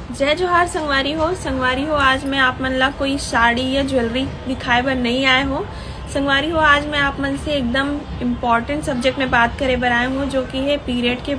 जय जोहार संगवारी हो। आज मैं आप मन ला कोई साड़ी या ज्वेलरी दिखाए बर नहीं आए हो संगवारी हो। आज मैं आप मन से एकदम इम्पॉर्टेंट सब्जेक्ट में बात करे बर आए हूँ, जो कि है पीरियड के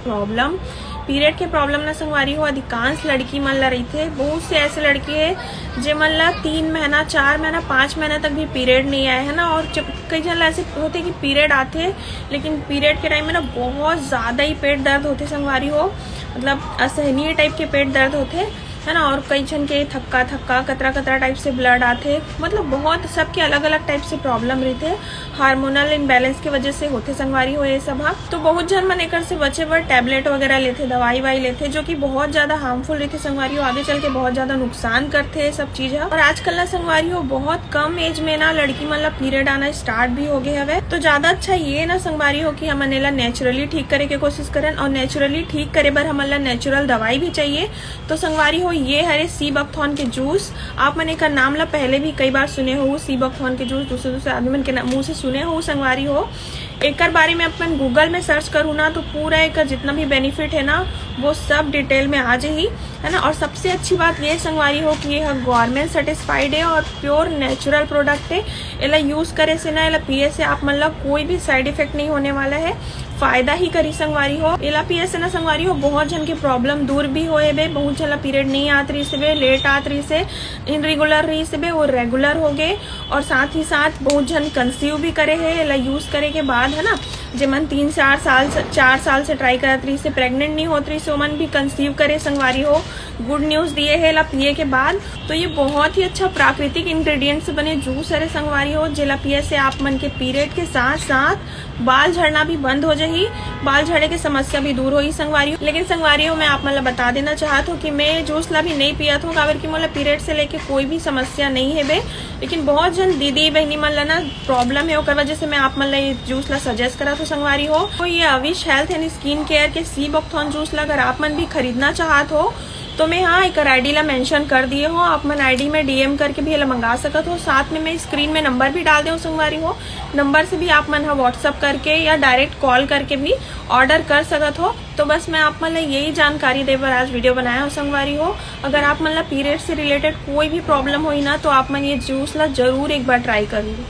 प्रॉब्लम ना संगवारी हो अधिकांश लड़की मन ला रही थे। बहुत से ऐसे लड़की है जे मन ला 3 महीना 4 महीना 5 महीना तक भी पीरियड नहीं आए है ना। और कई जन ऐसे होते कि पीरियड आते लेकिन पीरियड के टाइम में ना बहुत ज्यादा ही पेट दर्द होते संगवारी हो, मतलब असहनीय टाइप के पेट दर्द होते है ना। और कई जन के थक्का कतरा टाइप से ब्लड आते, मतलब बहुत सबके अलग अलग टाइप से प्रॉब्लम रहते। हार्मोनल इम्बैलेंस की वजह से होते संगवारी हो ये सब। तो बहुत जन मन एकर से बचे बर टैबलेट वगैरह लेते, दवाई लेते, जो कि बहुत ज्यादा हार्मफुल रहते संगवारी हो, आगे चल के बहुत ज्यादा नुकसान करते ये सब चीज। और आजकल ना संगवारी हो बहुत कम एज में ना लड़की मन ला पीरियड आना स्टार्ट भी हो गए हवे। तो ज्यादा अच्छा ये ना संगवारी हो कि हमन ला नेचुरली ठीक करे के कोशिश करें, और नेचुरली ठीक करे बर हमन ला नेचुरल दवाई भी चाहिए। तो संगवारी हो ये हरे सी बकथॉर्न के जूस। आप मैंने का नाम ला पहले भी कई बार सुने हो, सी बकथॉर्न के जूस दूसरे आदमी मन के मुंह से सुने हो संगवारी हो। एक बारे में अपन गूगल में सर्च करूँ ना तो पूरा एक जितना भी बेनिफिट है ना वो सब डिटेल में आ जाही है ना। और सबसे अच्छी बात ये संगवारी हो कि ये गवर्नमेंट सर्टिफाइड है और प्योर नेचुरल प्रोडक्ट है। इला यूज करे से ना, इला पिए से आप मतलब कोई भी साइड इफेक्ट नहीं होने वाला है, फायदा ही करी संगवारी हो। इला पिए से ना संगवारी हो बहुत जन की प्रॉब्लम दूर भी होए बे। बहुत जन पीरियड नहीं आत रही से बे, लेट आत रही से, इनरेगुलर रही से बे, वो रेगुलर हो गए। और साथ ही साथ बहुत जन कंसीव भी करे है इला यूज करे के बाद है ना। जेमन 4 साल से ट्राई करत रही से प्रेग्नेंट नहीं होत रही से ओमन भी कंसीव करे संगवारी हो। गुड न्यूज दिए है ला पिए के बाद। तो ये बहुत ही अच्छा प्राकृतिक इंग्रेडिएंट से बने जूस है संगवारी हो, जेला पिए से आप मन के पीरियड के साथ साथ बाल झड़ना भी बंद हो जाही, बाल झड़े की समस्या भी दूर होगी संगवारी हो। लेकिन संगवारी हो मैं आप मन ला बता देना चाहत हूँ कि मैं जूस ला भी नहीं पियत हूँ, काबर की मोला पीरियड से लेके कोई भी समस्या नहीं है बे। लेकिन बहुत जन दीदी बहनी मन ला ना प्रॉब्लम है, ओकर वजह से मैं आप मन ला ये जूस ला सजेस्ट करा तो संगवारी हो। तो ये अविश हेल्थ एंड स्किन केयर के सी बकथॉर्न जूस ला अगर आप मन भी खरीदना चाहत हो तो मैं हाँ एक आईडी ला मेंशन कर दिए हो, आप मन आईडी में डीएम करके भी मंगा सकत हो। साथ में मैं स्क्रीन में नंबर भी डाल दे संगवारी हो, नंबर से भी आप मन व्हाट्सअप करके या डायरेक्ट कॉल करके भी ऑर्डर कर सकत हो। तो बस मैं आप मन ला यही जानकारी दे बर आज वीडियो बनाया हो संगवारी हो। अगर आप मन ला पीरियड से रिलेटेड कोई भी प्रॉब्लम हुई ना तो आप मन ये जूस ला जरूर एक बार ट्राई करिए।